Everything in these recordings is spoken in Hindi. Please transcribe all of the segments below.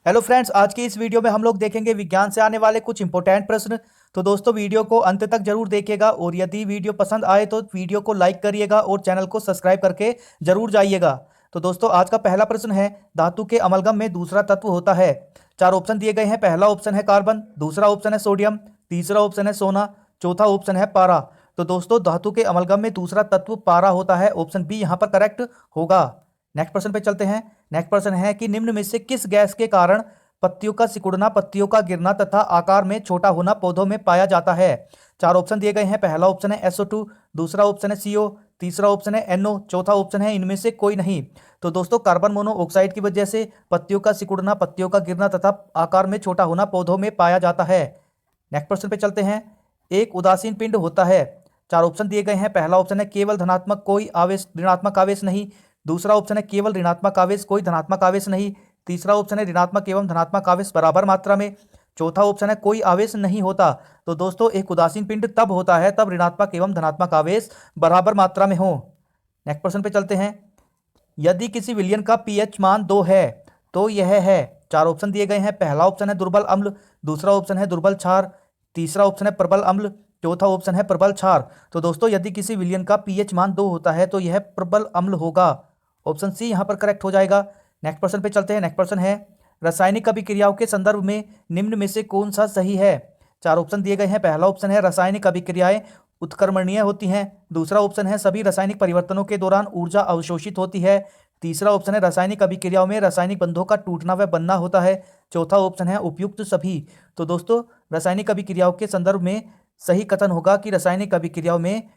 हेलो फ्रेंड्स, आज की इस वीडियो में हम लोग देखेंगे विज्ञान से आने वाले कुछ इंपॉर्टेंट प्रश्न। तो दोस्तों वीडियो को अंत तक जरूर देखिएगा और यदि वीडियो पसंद आए तो वीडियो को लाइक करिएगा और चैनल को सब्सक्राइब करके जरूर जाइएगा। तो दोस्तों आज का पहला प्रश्न है, धातु के अमलगम में दूसरा तत्व होता है। चार ऑप्शन दिए गए हैं। पहला ऑप्शन है कार्बन, दूसरा ऑप्शन है सोडियम, तीसरा ऑप्शन है सोना, चौथा ऑप्शन है पारा। तो दोस्तों धातु के अमलगम में दूसरा तत्व पारा होता है। ऑप्शन बी यहाँ पर करेक्ट होगा। नेक्स्ट प्रश्न पे चलते हैं। नेक्स्ट प्रश्न है कि निम्न में से किस गैस के कारण पत्तियों का सिकुड़ना, पत्तियों का गिरना तथा आकार में छोटा होना पौधों में पाया जाता है। चार ऑप्शन दिए गए हैं। पहला ऑप्शन है SO2, दूसरा ऑप्शन है CO, तीसरा ऑप्शन है NO, चौथा ऑप्शन है इनमें से कोई नहीं। तो दोस्तों कार्बन मोनोऑक्साइड की वजह से पत्तियों का सिकुड़ना, पत्तियों का गिरना तथा आकार में छोटा होना पौधों में पाया जाता है। नेक्स्ट प्रश्न पे चलते हैं। एक उदासीन पिंड होता है। चार ऑप्शन दिए गए हैं। पहला ऑप्शन है केवल धनात्मक, कोई आवेश ऋणात्मक आवेश नहीं। दूसरा ऑप्शन है केवल ऋणात्मक आवेश, कोई धनात्मक आवेश नहीं। तीसरा ऑप्शन है ऋणात्मक एवं धनात्मक आवेश बराबर मात्रा में। चौथा ऑप्शन है कोई आवेश नहीं होता। तो दोस्तों एक उदासीन पिंड तब होता है तब ऋणात्मक एवं धनात्मक आवेश बराबर मात्रा में हो। नेक्स्ट प्रश्न पे चलते हैं। यदि किसी विलयन का pH मान 2 है तो यह है। चार ऑप्शन दिए गए हैं। पहला ऑप्शन है दुर्बल अम्ल, दूसरा ऑप्शन है दुर्बल क्षार, तीसरा ऑप्शन है प्रबल अम्ल, चौथा ऑप्शन है प्रबल क्षार। तो दोस्तों यदि किसी विलयन का pH मान 2 होता है तो यह प्रबल अम्ल होगा। ऑप्शन सी यहाँ पर करेक्ट हो जाएगा। नेक्स्ट प्रश्न पे चलते हैं। नेक्स्ट प्रश्न है, रासायनिक अभिक्रियाओं के संदर्भ में निम्न में से कौन सा सही है। चार ऑप्शन दिए गए हैं। पहला ऑप्शन है रासायनिक अभिक्रियाएं उत्क्रमणीय होती हैं। दूसरा ऑप्शन है सभी रासायनिक परिवर्तनों के दौरान ऊर्जा अवशोषित होती है। तीसरा ऑप्शन है रासायनिक अभिक्रियाओं में रासायनिक बंधों का टूटना व बनना होता है। चौथा ऑप्शन है उपयुक्त सभी। तो दोस्तों रासायनिक अभिक्रियाओं के संदर्भ में सही कथन होगा कि रासायनिक अभिक्रियाओं में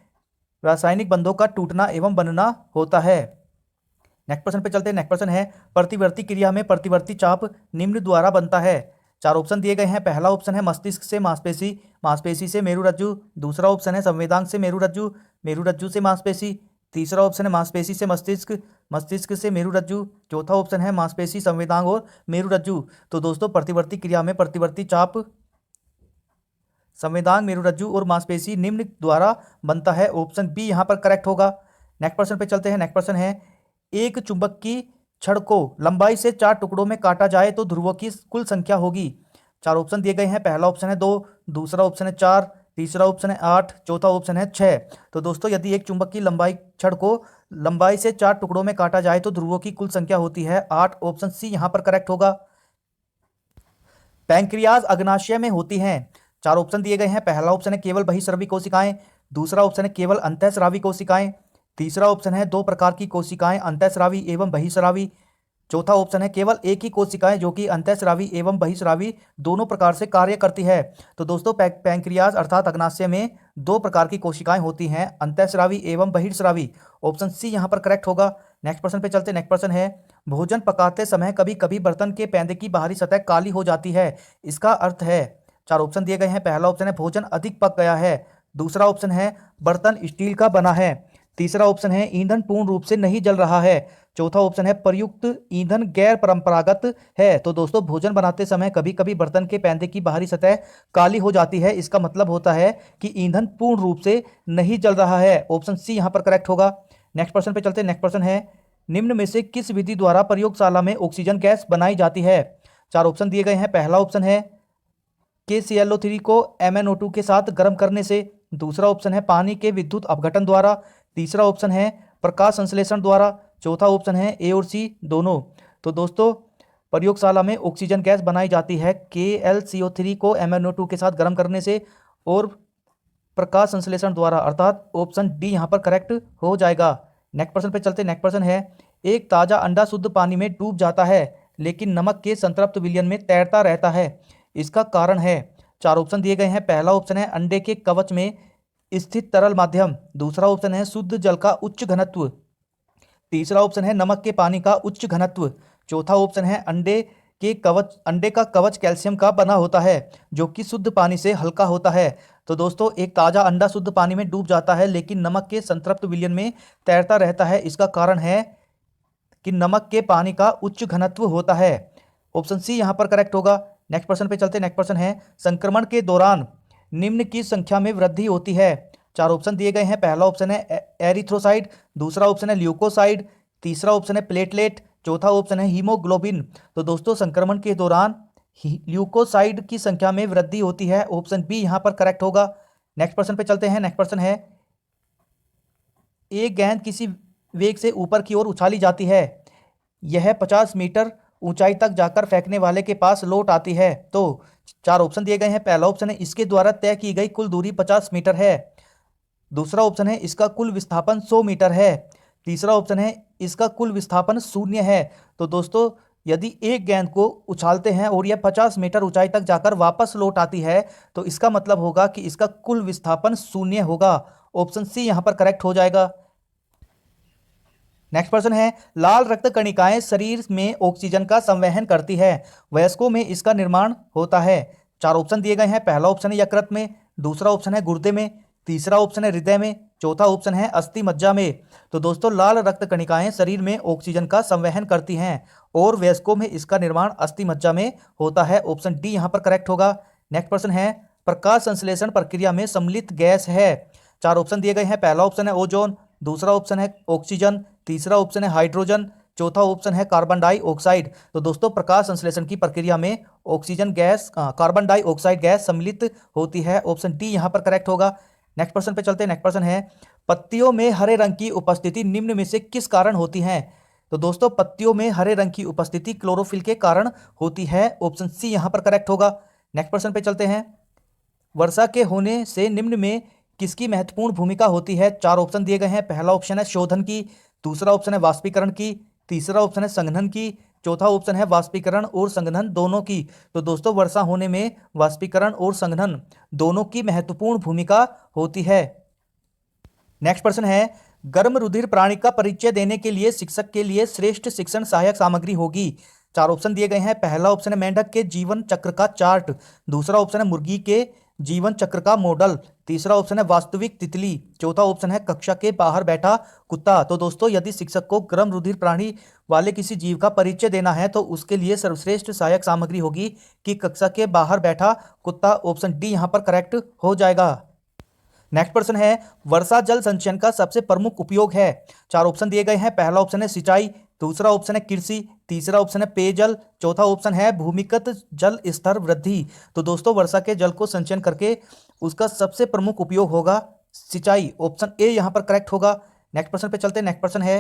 रासायनिक बंधों का टूटना एवं बनना होता है। नेक्स्ट प्रश्न पे चलते हैं। नेक्स्ट प्रश्न है, प्रतिवर्ती क्रिया में प्रतिवर्ती चाप निम्न द्वारा बनता है। चार ऑप्शन दिए गए हैं। पहला ऑप्शन है मस्तिष्क से मांसपेशी, मांसपेशी से मेरुरज्जु। दूसरा ऑप्शन है संवेदांग से मेरुरज्जु, मेरुरज्जु से मांसपेशी। तीसरा ऑप्शन है मांसपेशी से मस्तिष्क, मस्तिष्क से मेरुरज्जु। चौथा ऑप्शन है मांसपेशी, संवेदांग और मेरुरज्जु। तो दोस्तों प्रतिवर्ती क्रिया में प्रतिवर्ती चाप संवेदांग, मेरुरज्जु और मांसपेशी निम्न द्वारा बनता है। ऑप्शन बी यहाँ पर करेक्ट होगा। नेक्स्ट प्रश्न पे चलते हैं। नेक्स्ट प्रश्न है, एक चुंबक की छड़ को लंबाई से 4 टुकड़ों में काटा जाए तो ध्रुवों की कुल संख्या होगी। चार ऑप्शन दिए गए हैं। पहला ऑप्शन है 2, दूसरा ऑप्शन है 4, तीसरा ऑप्शन है 8, चौथा ऑप्शन है 6। तो दोस्तों यदि एक चुंबक की लंबाई छड़ को लंबाई से 4 टुकड़ों में काटा जाए तो ध्रुवों की कुल संख्या होती है 8। ऑप्शन सी यहाँ पर करेक्ट होगा। पैंक्रियाज अग्नाशय में होती हैं। चार ऑप्शन दिए गए हैं। पहला ऑप्शन है केवल बहिस्रावी कोशिकाएं, दूसरा ऑप्शन है केवल अंतःस्रावी कोशिकाएं, तीसरा ऑप्शन है 2 प्रकार की कोशिकाएं अंतःस्रावी एवं बहिस्रावी, चौथा ऑप्शन है केवल एक ही कोशिकाएं जो कि अंतःस्रावी एवं बहिस्रावी दोनों प्रकार से कार्य करती है। तो दोस्तों पैंक्रियाज अर्थात अग्नाशय में 2 प्रकार की कोशिकाएं होती हैं, अंतःस्रावी एवं बहिस्रावी। ऑप्शन सी यहाँ पर करेक्ट होगा। नेक्स्ट प्रश्न पे चलते। नेक्स्ट प्रश्न है, भोजन पकाते समय कभी कभी बर्तन के पैंदे की बाहरी सतह काली हो जाती है, इसका अर्थ है। चार ऑप्शन दिए गए हैं। पहला ऑप्शन है भोजन अधिक पक गया है, दूसरा ऑप्शन है बर्तन स्टील का बना है, तीसरा ऑप्शन है ईंधन पूर्ण रूप से नहीं जल रहा है, चौथा ऑप्शन है प्रयुक्त ईंधन गैर परंपरागत है। तो दोस्तों भोजन बनाते समय कभी कभी बर्तन के पैंदे की बाहरी सतह काली हो जाती है, इसका मतलब होता है कि ईंधन पूर्ण रूप से नहीं जल रहा है। ऑप्शन सी यहाँ पर करेक्ट होगा। नेक्स्ट प्रश्न पे चलते हैं। नेक्स्ट प्रश्न है, निम्न में से किस विधि द्वारा प्रयोगशाला में ऑक्सीजन गैस बनाई जाती है। चार ऑप्शन दिए गए हैं। पहला ऑप्शन है KClO3 को MnO2 के साथ गर्म करने से, दूसरा ऑप्शन है पानी के विद्युत अपघटन द्वारा, तीसरा ऑप्शन है प्रकाश संश्लेषण द्वारा, चौथा ऑप्शन है ए और सी दोनों। तो दोस्तों प्रयोगशाला में ऑक्सीजन गैस बनाई जाती है KlCO3 को MnO2 के साथ गर्म करने से और प्रकाश संश्लेषण द्वारा, अर्थात ऑप्शन डी यहाँ पर करेक्ट हो जाएगा। नेक्स्ट प्रश्न पे चलते। नेक्स्ट प्रश्न है, एक ताजा अंडा शुद्ध पानी में डूब जाता है लेकिन नमक के संतृप्त विलयन में तैरता रहता है, इसका कारण है। चार ऑप्शन दिए गए हैं। पहला ऑप्शन है अंडे के कवच में स्थित तरल माध्यम, दूसरा ऑप्शन है शुद्ध जल का उच्च घनत्व, तीसरा ऑप्शन है नमक के पानी का उच्च घनत्व, चौथा ऑप्शन है अंडे का कवच कैल्शियम का बना होता है जो कि शुद्ध पानी से हल्का होता है। तो दोस्तों एक ताजा अंडा शुद्ध पानी में डूब जाता है लेकिन नमक के संतृप्त विलयन में तैरता रहता है, इसका कारण है कि नमक के पानी का उच्च घनत्व होता है। ऑप्शन सी यहाँ पर करेक्ट होगा। नेक्स्ट प्रश्न पे चलते। नेक्स्ट प्रश्न है, संक्रमण के दौरान निम्न की संख्या में वृद्धि होती है। चार ऑप्शन दिए गए हैं। पहला ऑप्शन है एरिथ्रोसाइड, दूसरा ऑप्शन है ल्यूकोसाइड, तीसरा ऑप्शन है प्लेटलेट, चौथा ऑप्शन है हीमोग्लोबिन। तो दोस्तों संक्रमण के दौरान ल्यूकोसाइड की संख्या में वृद्धि होती है, ऑप्शन बी यहां पर करेक्ट होगा। नेक्स्ट प्रश्न पे चलते हैं। नेक्स्ट प्रश्न है, एक गेंद किसी वेग से ऊपर की ओर उछाली जाती है, यह 50 मीटर ऊंचाई तक जाकर फेंकने वाले के पास लौट आती है। तो चार ऑप्शन दिए गए हैं। पहला ऑप्शन है इसके द्वारा तय की गई कुल दूरी 50 मीटर है। दूसरा ऑप्शन है इसका कुल विस्थापन 100 मीटर है। तीसरा ऑप्शन है इसका कुल विस्थापन 0 है। तो दोस्तों यदि एक गेंद को उछालते हैं और यह 50 मीटर ऊंचाई तक जाकर वापस लौट आती है तो इसका मतलब होगा कि इसका कुल विस्थापन 0 होगा। ऑप्शन सी यहां पर करेक्ट हो जाएगा। नेक्स्ट प्रश्न है, लाल रक्त कणिकाएं शरीर में ऑक्सीजन का संवहन करती है, वयस्कों में इसका निर्माण होता है। चार ऑप्शन दिए गए हैं। पहला ऑप्शन है यकृत में, दूसरा ऑप्शन है गुर्दे में, तीसरा ऑप्शन है हृदय में, चौथा ऑप्शन है अस्थि मज्जा में। तो दोस्तों लाल रक्त कणिकाएं शरीर में ऑक्सीजन का संवहन करती हैं और वयस्कों में इसका निर्माण अस्थि मज्जा में होता है। ऑप्शन डी यहां पर करेक्ट होगा। नेक्स्ट प्रश्न है, प्रकाश संश्लेषण प्रक्रिया में सम्मिलित गैस है। चार ऑप्शन दिए गए हैं। पहला ऑप्शन है ओजोन, दूसरा ऑप्शन है ऑक्सीजन, तीसरा ऑप्शन है हाइड्रोजन, चौथा ऑप्शन है कार्बन डाइऑक्साइड। तो दोस्तों प्रकाश संश्लेषण की प्रक्रिया में oxygen gas carbon dioxide gas सम्मिलित होती है। ऑप्शन डी यहां पर करेक्ट होगा। नेक्स्ट प्रश्न पे चलते हैं। नेक्स्ट प्रश्न है, पत्तियों में हरे रंग की उपस्थिति निम्न में से किस कारण होती है। तो दोस्तों पत्तियों में हरे रंग की उपस्थिति क्लोरोफिल के कारण होती है। ऑप्शन सी यहां पर करेक्ट होगा। नेक्स्ट प्रश्न पे चलते हैं, वर्षा के होने से निम्न में किसकी महत्वपूर्ण भूमिका होती है। चार ऑप्शन दिए गए हैं। पहला ऑप्शन है शोधन की, दूसरा ऑप्शन है वाष्पीकरण की, तीसरा ऑप्शन है संघनन की, चौथा ऑप्शन है वाष्पीकरण और संघनन दोनों की। तो दोस्तों वर्षा होने में वाष्पीकरण और संघनन दोनों की महत्वपूर्ण भूमिका होती है। नेक्स्ट प्रश्न है, गर्म रुधिर प्राणी का परिचय देने के लिए शिक्षक के लिए श्रेष्ठ शिक्षण सहायक सामग्री होगी। चार ऑप्शन दिए गए हैं। पहला ऑप्शन है मेंढक के जीवन चक्र का चार्ट, दूसरा ऑप्शन है मुर्गी के जीवन चक्र का मॉडल, तीसरा ऑप्शन है वास्तविक तितली, चौथा ऑप्शन है कक्षा के बाहर बैठा कुत्ता। तो दोस्तों यदि शिक्षक को गर्म रुधिर प्राणी वाले किसी जीव का परिचय देना है तो उसके लिए सर्वश्रेष्ठ सहायक सामग्री होगी कि कक्षा के बाहर बैठा कुत्ता। ऑप्शन डी यहां पर करेक्ट हो जाएगा। नेक्स्ट प्रश्न है, वर्षा जल संचयन का सबसे प्रमुख उपयोग है। चार ऑप्शन दिए गए हैं। पहला ऑप्शन है सिंचाई, दूसरा ऑप्शन है कृषि, तीसरा ऑप्शन है पेयजल, चौथा ऑप्शन है भूमिगत जल स्तर वृद्धि। तो दोस्तों वर्षा के जल को संचयन करके उसका सबसे प्रमुख उपयोग होगा सिंचाई। ऑप्शन ए यहां पर करेक्ट होगा। नेक्स्ट प्रश्न पे चलते हैं। नेक्स्ट प्रश्न है,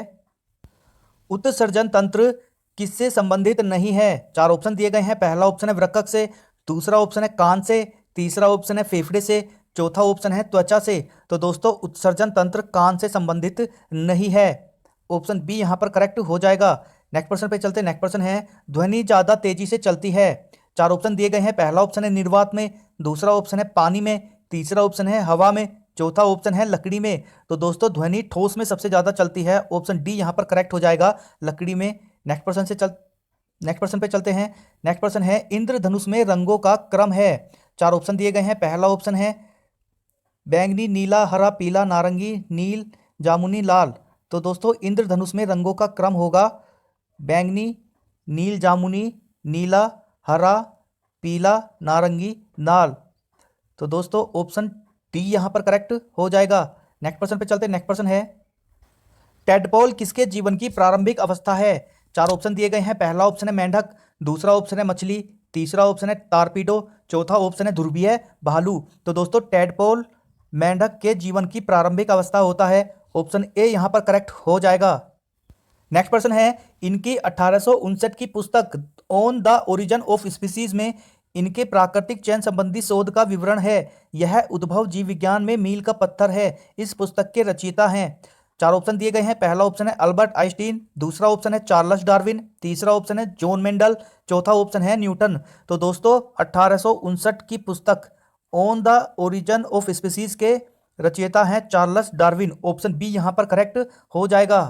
उत्सर्जन तंत्र किससे संबंधित नहीं है। चार ऑप्शन दिए गए हैं। पहला ऑप्शन है वृक्क से, दूसरा ऑप्शन है कान से, तीसरा ऑप्शन है फेफड़े से, चौथा ऑप्शन है त्वचा से। तो दोस्तों उत्सर्जन तंत्र कान से संबंधित नहीं है। ऑप्शन बी यहां पर करेक्ट हो जाएगा। नेक्स्ट प्रश्न पे चलते हैं। नेक्स्ट प्रश्न है, ध्वनि ज्यादा तेजी से चलती है। चार ऑप्शन दिए गए हैं। पहला ऑप्शन है निर्वात में, दूसरा ऑप्शन है पानी में, तीसरा ऑप्शन है हवा में, चौथा ऑप्शन है लकड़ी में। तो दोस्तों ध्वनि ठोस में सबसे ज्यादा चलती है। ऑप्शन डी यहां पर करेक्ट हो जाएगा, लकड़ी में। नेक्स्ट प्रश्न पे चलते हैं। नेक्स्ट प्रश्न है, इंद्रधनुष में रंगों का क्रम है। चार ऑप्शन दिए गए हैं। पहला ऑप्शन है बैंगनी, नीला, हरा, पीला, नारंगी, नील, जामुनी, लाल। तो दोस्तों इंद्रधनुष में रंगों का क्रम होगा बैंगनी, नील, जामुनी, नीला, हरा, पीला, नारंगी, लाल। तो दोस्तों ऑप्शन डी यहां पर करेक्ट हो जाएगा। नेक्स्ट प्रश्न पे चलते हैं। नेक्स्ट प्रश्न है, टेडपोल किसके जीवन की प्रारंभिक अवस्था है। चार ऑप्शन दिए गए हैं। पहला ऑप्शन है मेंढक, दूसरा ऑप्शन है मछली, तीसरा ऑप्शन है टारपीडो, चौथा ऑप्शन है ध्रुवीय भालू। तो दोस्तों टेडपोल मेंढक के जीवन की प्रारंभिक अवस्था होता है। ऑप्शन ए यहां पर करेक्ट हो जाएगा। नेक्स्ट प्रश्न है, इनकी 1859 की पुस्तक on the origin of species में इनके प्राकृतिक चयन संबंधी शोध का विवरण है। यह उद्भव जीव विज्ञान में मील का पत्थर है। इस पुस्तक के रचयिता हैं। चार ऑप्शन दिए गए हैं। पहला ऑप्शन है अल्बर्ट आइंस्टीन, दूसरा ऑप्शन है चार्ल्स डार्विन, तीसरा ऑप्शन है जॉन मेंडल, चौथा ऑप्शन है न्यूटन। तो दोस्तों 1859 की पुस्तक on the origin of species के रचयिता हैं चार्ल्स डार्विन। ऑप्शन बी यहां पर करेक्ट हो जाएगा।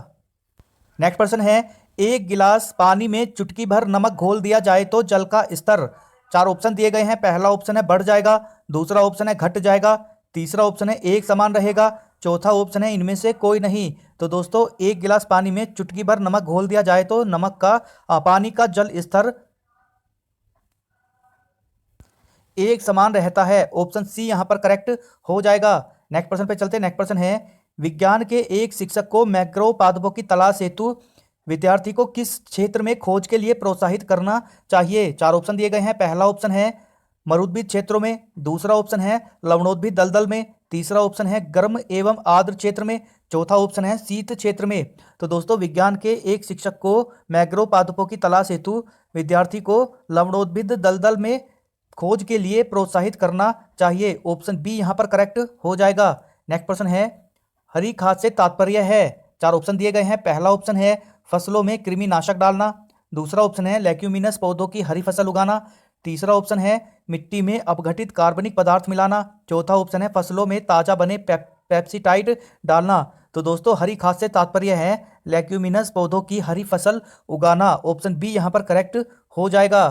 नेक्स्ट प्रश्न है, एक गिलास पानी में चुटकी भर नमक घोल दिया जाए तो जल का स्तर। चार ऑप्शन दिए गए हैं। पहला ऑप्शन है बढ़ जाएगा, दूसरा ऑप्शन है घट जाएगा, तीसरा ऑप्शन है एक समान रहेगा, चौथा ऑप्शन है इनमें से कोई नहीं। तो दोस्तों एक गिलास पानी में चुटकी भर नमक घोल दिया जाए तो पानी का जल स्तर एक समान रहता है। ऑप्शन सी यहां पर करेक्ट हो जाएगा। नेक्स्ट प्रश्न पे चलते हैं। नेक्स्ट प्रश्न है, विज्ञान के एक शिक्षक को मैक्रो पादपों की तलाश हेतु विद्यार्थी को किस क्षेत्र में खोज के लिए प्रोत्साहित करना चाहिए? 4 ऑप्शन दिए गए हैं। पहला ऑप्शन है मरुद्भिद क्षेत्रों में, दूसरा ऑप्शन है लवणोद्भिद दलदल में, तीसरा ऑप्शन है गर्म एवं आर्द्र क्षेत्र में, चौथा ऑप्शन है शीत क्षेत्र में। तो दोस्तों विज्ञान के एक शिक्षक को मैंग्रोव पादपों की तलाश हेतु विद्यार्थी को लवणोद्भिद दलदल में खोज के लिए प्रोत्साहित करना चाहिए। ऑप्शन बी यहाँ पर करेक्ट हो जाएगा। नेक्स्ट प्रश्न है, हरी खाद से तात्पर्य है? 4 ऑप्शन दिए गए हैं। पहला ऑप्शन है फसलों में कृमिनाशक डालना, दूसरा ऑप्शन है लेग्यूमिनस पौधों की हरी फसल उगाना, तीसरा ऑप्शन है मिट्टी में अपघटित कार्बनिक पदार्थ मिलाना, चौथा ऑप्शन है फसलों में ताजा बने पेप्सिटाइड डालना। तो दोस्तों हरी खाद से तात्पर्य है लेग्यूमिनस पौधों की हरी फसल उगाना। ऑप्शन बी यहाँ पर करेक्ट हो जाएगा।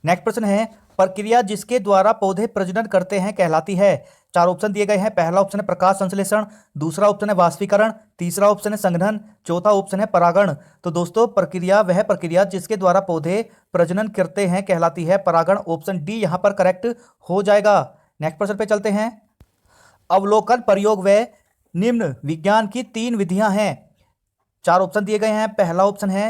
नेक्स्ट प्रश्न है, प्रक्रिया जिसके द्वारा पौधे प्रजनन करते हैं कहलाती है? 4 ऑप्शन दिए गए हैं। पहला ऑप्शन है प्रकाश संश्लेषण, दूसरा ऑप्शन है वाष्पीकरण, तीसरा ऑप्शन है संघनन, चौथा ऑप्शन है परागण। तो दोस्तों प्रक्रिया वह प्रक्रिया जिसके द्वारा पौधे प्रजनन करते हैं कहलाती है परागण। ऑप्शन डी यहाँ पर करेक्ट हो जाएगा। नेक्स्ट प्रश्न पे चलते हैं, अवलोकन, प्रयोग व निम्न विज्ञान की 3 विधियां हैं। 4 ऑप्शन दिए गए हैं। पहला ऑप्शन है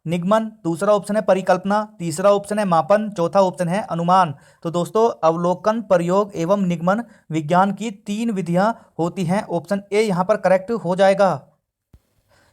निगमन, दूसरा ऑप्शन है परिकल्पना, तीसरा ऑप्शन है मापन, चौथा ऑप्शन है अनुमान। तो दोस्तों अवलोकन, प्रयोग एवं निगमन विज्ञान की 3 विधियां होती हैं। ऑप्शन ए यहां पर करेक्ट हो जाएगा।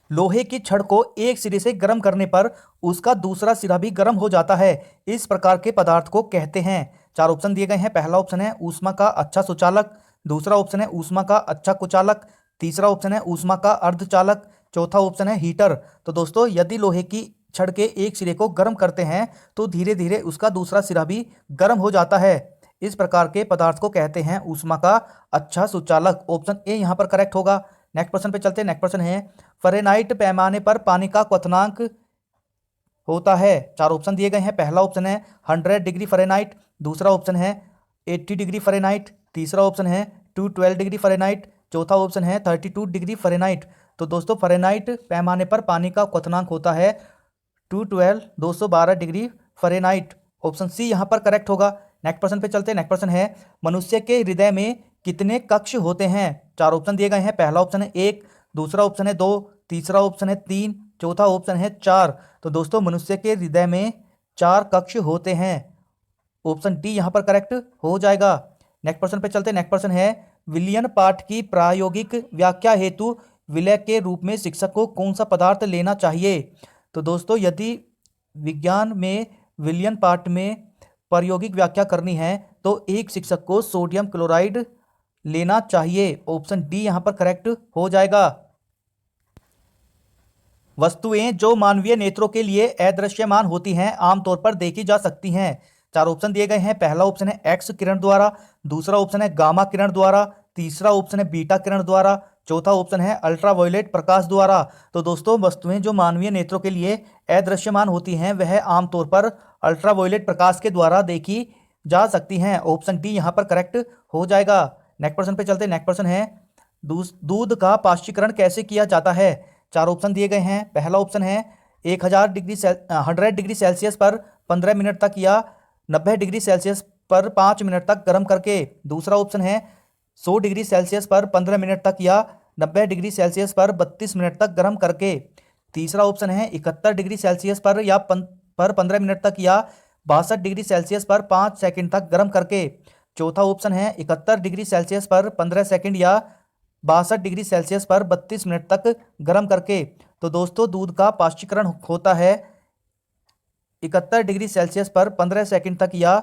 लोहे की छड़ को एक सिरे से गर्म करने पर उसका दूसरा सिरा भी गर्म हो जाता है, इस प्रकार के पदार्थ को कहते हैं? 4 ऑप्शन दिए गए हैं। पहला ऑप्शन है ऊष्मा का अच्छा सुचालक, दूसरा ऑप्शन है ऊष्मा का अच्छा कुचालक, तीसरा ऑप्शन है ऊष्मा का अर्धचालक, चौथा ऑप्शन है हीटर। तो दोस्तों यदि लोहे की छड़ के एक सिरे को गर्म करते हैं तो धीरे धीरे उसका दूसरा सिरा भी गर्म हो जाता है, इस प्रकार के पदार्थ को कहते हैं ऊष्मा का अच्छा सुचालक। ऑप्शन ए यहाँ पर करेक्ट होगा। नेक्स्ट प्रश्न पे चलते हैं। नेक्स्ट प्रश्न है, फ़ारेनहाइट पैमाने पर पानी का क्वथनांक होता है? 4 ऑप्शन दिए गए हैं। पहला ऑप्शन है 100 डिग्री फ़ारेनहाइट, दूसरा ऑप्शन है 80 डिग्री फ़ारेनहाइट, तीसरा ऑप्शन है 212 डिग्री फ़ारेनहाइट, चौथा ऑप्शन है 32 डिग्री फ़ारेनहाइट। तो दोस्तों फ़ारेनहाइट पैमाने पर पानी का क्वथनांक होता है 212 डिग्री फ़ारेनहाइट। ऑप्शन सी यहाँ पर करेक्ट होगा। नेक्स्ट प्रश्न पे चलते हैं। नेक्स्ट प्रश्न है, मनुष्य के हृदय में कितने कक्ष होते हैं? 4 ऑप्शन दिए गए हैं। पहला ऑप्शन है 1, दूसरा ऑप्शन है 2, तीसरा ऑप्शन है 3, चौथा ऑप्शन है 4। तो दोस्तों मनुष्य के हृदय में 4 कक्ष होते हैं। ऑप्शन डी यहाँ पर करेक्ट हो जाएगा। नेक्स्ट प्रश्न पे चलते हैं। नेक्स्ट प्रश्न है, विलियन पार्ट की प्रायोगिक व्याख्या हेतु विलय के रूप में शिक्षक को कौन सा पदार्थ लेना चाहिए? तो दोस्तों यदि विज्ञान में विलियन पार्ट में प्रायोगिक व्याख्या करनी है तो एक शिक्षक को सोडियम क्लोराइड लेना चाहिए। ऑप्शन डी यहां पर करेक्ट हो जाएगा। वस्तुएं जो मानवीय नेत्रों के लिए अदृश्यमान होती हैं आमतौर पर देखी जा सकती हैं। 4 ऑप्शन दिए गए हैं। पहला ऑप्शन है एक्स किरण द्वारा, दूसरा ऑप्शन है गामा किरण द्वारा, तीसरा ऑप्शन है बीटा किरण द्वारा, चौथा ऑप्शन है अल्ट्रावायलेट प्रकाश द्वारा। तो दोस्तों वस्तुएं जो मानवीय नेत्रों के लिए अदृश्यमान होती हैं वह आमतौर पर अल्ट्रावायलेट प्रकाश के द्वारा देखी जा सकती हैं। ऑप्शन डी यहाँ पर करेक्ट हो जाएगा। नेक्स्ट प्रश्न पे चलते हैं। नेक्स्ट प्रश्न है, दूध का पाश्चीकरण कैसे किया जाता है? 4 ऑप्शन दिए गए हैं। पहला ऑप्शन है 100 डिग्री सेल्सियस पर 15 मिनट तक या 90 डिग्री सेल्सियस पर 5 मिनट तक गर्म करके, दूसरा ऑप्शन है 100 डिग्री सेल्सियस पर 15 मिनट तक या 90 डिग्री सेल्सियस पर 32 मिनट तक गर्म करके, तीसरा ऑप्शन है 71 डिग्री सेल्सियस पर 15 मिनट तक या 62 डिग्री सेल्सियस पर 5 सेकंड तक गर्म करके, चौथा ऑप्शन है 71 डिग्री सेल्सियस पर 15 सेकंड या 62 डिग्री सेल्सियस पर 32 मिनट तक गर्म करके। तो दोस्तों दूध का पाश्चीकरण होता है 71 डिग्री सेल्सियस पर 15 सेकंड तक या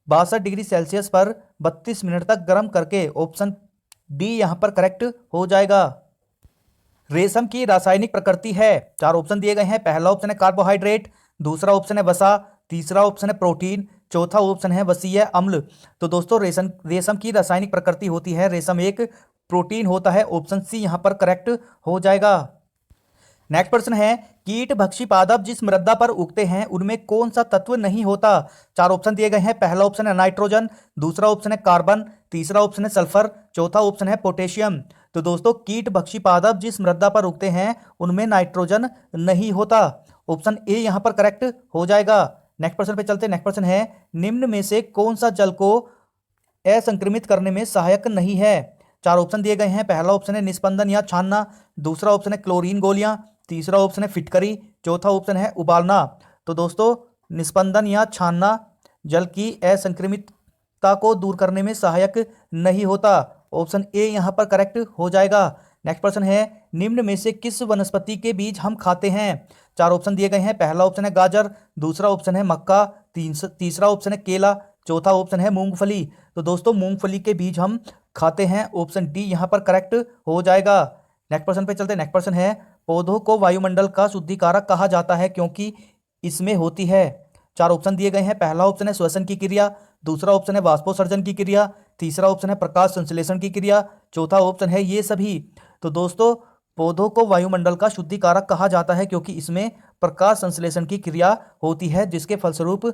62 डिग्री सेल्सियस पर 32 मिनट तक गर्म करके। ऑप्शन डी यहाँ पर करेक्ट हो जाएगा। रेशम की रासायनिक प्रकृति है? 4 ऑप्शन दिए गए हैं। पहला ऑप्शन है कार्बोहाइड्रेट, दूसरा ऑप्शन है वसा, तीसरा ऑप्शन है प्रोटीन, चौथा ऑप्शन है वसीय अम्ल। तो दोस्तों रेशम की रासायनिक प्रकृति होती है, रेशम एक प्रोटीन होता है। ऑप्शन सी यहाँ पर करेक्ट हो जाएगा। नेक्स्ट प्रश्न है, कीट भक्षी पादप जिस मृदा पर उगते हैं उनमें कौन सा तत्व नहीं होता? 4 ऑप्शन दिए गए हैं। पहला ऑप्शन है नाइट्रोजन, दूसरा ऑप्शन है कार्बन, तीसरा ऑप्शन है सल्फर, चौथा ऑप्शन है पोटेशियम। तो दोस्तों कीट भक्षी पादप जिस मृदा पर उगते हैं उनमें नाइट्रोजन नहीं होता। ऑप्शन ए यहाँ पर करेक्ट हो जाएगा। नेक्स्ट प्रश्न पे चलते हैं। नेक्स्ट प्रश्न है, निम्न में से कौन सा जल को असंक्रमित करने में सहायक नहीं है? 4 ऑप्शन दिए गए हैं। पहला ऑप्शन है निस्पंदन या छानना, दूसरा ऑप्शन है क्लोरीन गोलियां, तीसरा ऑप्शन है फिटकरी, चौथा ऑप्शन है उबालना। तो दोस्तों निस्पंदन या छानना जल की असंक्रमितता को दूर करने में सहायक नहीं होता। ऑप्शन ए यहाँ पर करेक्ट हो जाएगा। नेक्स्ट प्रश्न है निम्न में से किस वनस्पति के बीज हम खाते हैं? 4 ऑप्शन दिए गए हैं। पहला ऑप्शन है गाजर, दूसरा ऑप्शन है मक्का, तीसरा ऑप्शन है केला, चौथा ऑप्शन है मूंगफली। तो दोस्तों मूंगफली के बीज हम खाते हैं। ऑप्शन डी यहाँ पर करेक्ट हो जाएगा। नेक्स्ट प्रश्न पे चलते हैं। नेक्स्ट प्रश्न है पौधों को वायुमंडल का शुद्धिकारक कहा जाता है क्योंकि इसमें होती है। 4 ऑप्शन दिए गए हैं। पहला ऑप्शन है श्वसन की क्रिया, दूसरा ऑप्शन है वाष्पोत्सर्जन की क्रिया, तीसरा ऑप्शन है प्रकाश संश्लेषण की क्रिया, चौथा ऑप्शन है ये सभी। तो दोस्तों पौधों को वायुमंडल का शुद्धिकारक कहा जाता है क्योंकि इसमें प्रकाश संश्लेषण की क्रिया होती है जिसके फलस्वरूप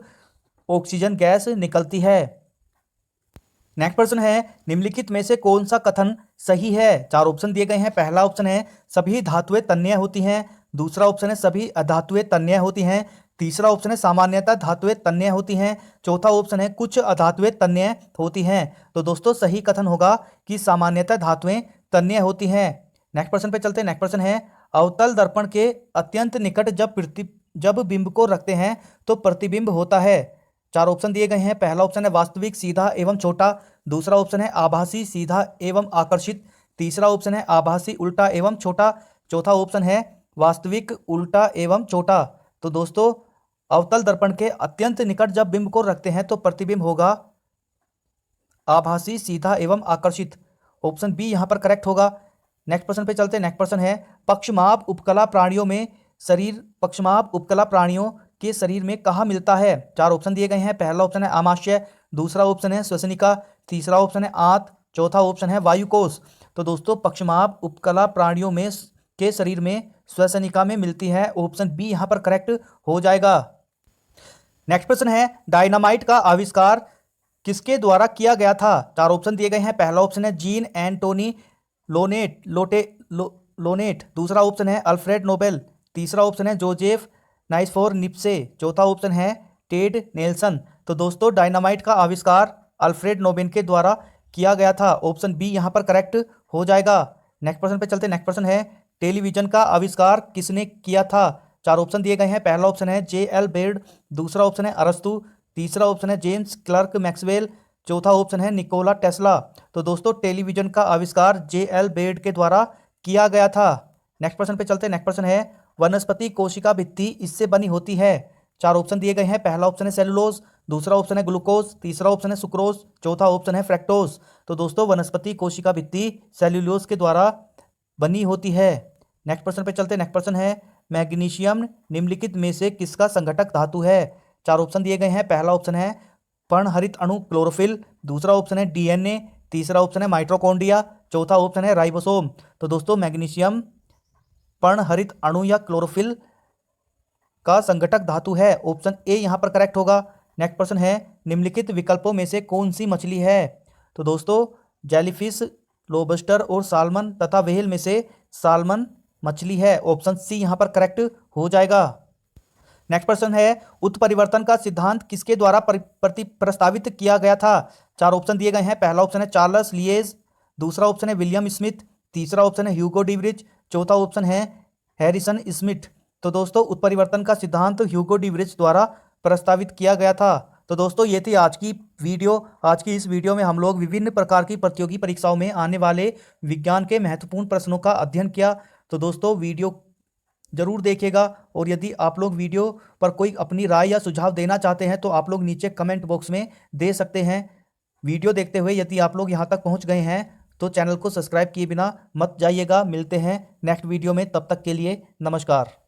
ऑक्सीजन गैस निकलती है। नेक्स्ट प्रश्न है निम्नलिखित में से कौन सा कथन सही है? 4 ऑप्शन दिए गए हैं। पहला ऑप्शन है सभी धातुएं तन्य होती हैं, दूसरा ऑप्शन है सभी अधातुएं तन्य होती हैं, तीसरा ऑप्शन है सामान्यतः धातुएं तन्य होती हैं, चौथा ऑप्शन है कुछ अधातुएं तन्य होती हैं। तो दोस्तों सही कथन होगा कि सामान्यतः धातुएं तन्य होती हैं। नेक्स्ट प्रश्न पे चलते हैं। नेक्स्ट प्रश्न है अवतल दर्पण के अत्यंत निकट जब बिंब को रखते हैं तो प्रतिबिंब होता है। 4 ऑप्शन दिए गए हैं। पहला ऑप्शन है वास्तविक सीधा एवं छोटा, दूसरा ऑप्शन है आभासी सीधा एवं आकर्षित, तीसरा ऑप्शन है आभासी उल्टा एवं छोटा, चौथा ऑप्शन है वास्तविक उल्टा एवं छोटा। तो दोस्तों अवतल दर्पण के अत्यंत निकट जब बिंब को रखते हैं तो प्रतिबिंब होगा आभासी सीधा एवं आकर्षित। ऑप्शन बी यहाँ पर करेक्ट होगा। नेक्स्ट प्रश्न पे चलते हैं। नेक्स्ट प्रश्न है पक्षमाप उपकला प्राणियों के शरीर में कहाँ मिलता है? 4 ऑप्शन दिए गए हैं। पहला ऑप्शन है आमाशय, दूसरा ऑप्शन है श्वसनिका, तीसरा ऑप्शन है आंत, चौथा ऑप्शन है वायुकोश। तो दोस्तों पक्षमाप उपकला प्राणियों में के शरीर में श्वसनिका में मिलती है। ऑप्शन बी यहाँ पर करेक्ट हो जाएगा। नेक्स्ट प्रश्न है डायनामाइट का आविष्कार किसके द्वारा किया गया था? 4 ऑप्शन दिए गए हैं। पहला ऑप्शन है जीन एंटोनी लोनेट, दूसरा ऑप्शन है अल्फ्रेड नोबेल, तीसरा ऑप्शन है जोसेफ नाइसफोर निप्से, चौथा ऑप्शन है टेड नेल्सन। तो दोस्तों डायनामाइट का आविष्कार अल्फ्रेड नोबेल के द्वारा किया गया था। ऑप्शन बी यहाँ पर करेक्ट हो जाएगा। नेक्स्ट प्रश्न पे चलते हैं। नेक्स्ट प्रश्न है टेलीविजन का आविष्कार किसने किया था? 4 ऑप्शन दिए गए हैं। पहला ऑप्शन है J.L. बेड, दूसरा ऑप्शन है अरस्तु, तीसरा ऑप्शन है जेम्स क्लर्क मैक्सवेल, चौथा ऑप्शन है निकोला टेस्ला। तो दोस्तों टेलीविजन का आविष्कार J.L. बेड के द्वारा किया गया था। नेक्स्ट प्रश्न पे चलते हैं। नेक्स्ट प्रश्न है वनस्पति कोशिका भित्ति इससे बनी होती है। 4 ऑप्शन दिए गए हैं। पहला ऑप्शन है सेलुलोज, दूसरा ऑप्शन है ग्लूकोज, तीसरा ऑप्शन है सुक्रोज, चौथा ऑप्शन है फ्रैक्टोज। तो दोस्तों वनस्पति कोशिका भित्ति सेल्यूलोज के द्वारा बनी होती है। नेक्स्ट प्रश्न पे चलते हैं। नेक्स्ट प्रश्न है मैग्नीशियम निम्नलिखित में से किसका संघटक धातु है? 4 ऑप्शन दिए गए हैं। पहला ऑप्शन है पर्णहरित अणु क्लोरोफिल, दूसरा ऑप्शन है DNA, तीसरा ऑप्शन है माइटोकॉन्ड्रिया, चौथा ऑप्शन है राइबोसोम। तो दोस्तों मैग्नीशियम पर्णहरित अणु या क्लोरोफिल का संघटक धातु है। ऑप्शन ए यहाँ पर करेक्ट होगा। नेक्स्ट प्रश्न है निम्नलिखित विकल्पों में से कौन सी मछली है? तो दोस्तों जेलीफिश, लोबस्टर और साल्मन तथा व्हेल में से साल्मन मछली है। ऑप्शन सी यहाँ पर करेक्ट हो जाएगा। नेक्स्ट प्रश्न है उत्परिवर्तन का सिद्धांत किसके द्वारा प्रस्तावित किया गया था? 4 ऑप्शन दिए गए हैं। पहला ऑप्शन है चार्ल्स लिएज, दूसरा ऑप्शन है विलियम स्मिथ, तीसरा ऑप्शन है ह्यूगो डिवरिज, चौथा ऑप्शन है हैरिसन स्मिथ। तो दोस्तों उत्परिवर्तन का सिद्धांत ह्यूगो डिवरिज द्वारा प्रस्तावित किया गया था। तो दोस्तों ये थी आज की वीडियो। आज की इस वीडियो में हम लोग विभिन्न प्रकार की प्रतियोगी परीक्षाओं में आने वाले विज्ञान के महत्वपूर्ण प्रश्नों का अध्ययन किया। तो दोस्तों वीडियो जरूर देखिएगा और यदि आप लोग वीडियो पर कोई अपनी राय या सुझाव देना चाहते हैं तो आप लोग नीचे कमेंट बॉक्स में दे सकते हैं। वीडियो देखते हुए यदि आप लोग यहाँ तक पहुँच गए हैं तो चैनल को सब्सक्राइब किए बिना मत जाइएगा। मिलते हैं नेक्स्ट वीडियो में, तब तक के लिए नमस्कार।